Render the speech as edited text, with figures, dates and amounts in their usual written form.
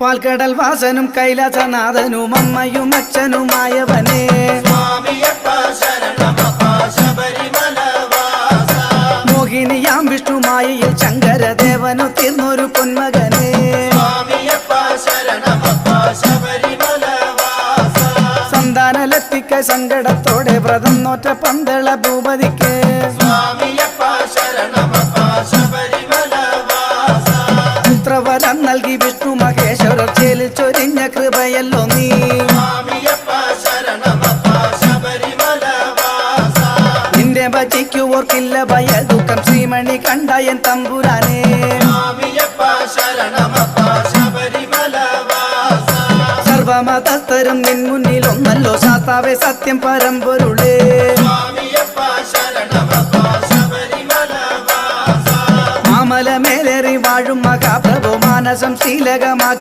പാൽക്കടൽ വാസനും കൈലാസനാഥനും അമ്മയും അച്ഛനുമായവനെ മോഹിനിയാം വിഷ്ണുമായയിൽ ശങ്കരദേവനു തീർന്നൊരു പൊന്മകനെ സന്താനലത്തിക്ക സങ്കടത്തോടെ വ്രതം നോറ്റ പന്തള ഭൂപതിക്ക് പുത്രവരം നൽകി വിഷ്ണു മഹേശ്വരർ ചേലിൽ ചൊരിഞ്ഞ കൃപയല്ലോ നീ നിന്റെ ഭജിക്കു ഓർക്കില്ല ഭയ ദുഃഖം ശ്രീമണി കണ്ടായൻ തമ്പുരാനെ സർവമതസ്ഥരും നിൻ മുന്നിൽ ഒന്നല്ലോ ശാസ്താവേ സത്യം പരമ്പൊരുളേ മാമല മേലേറി വാഴും മഹാപ്രഭു മാനസം ശീലകമാക്കി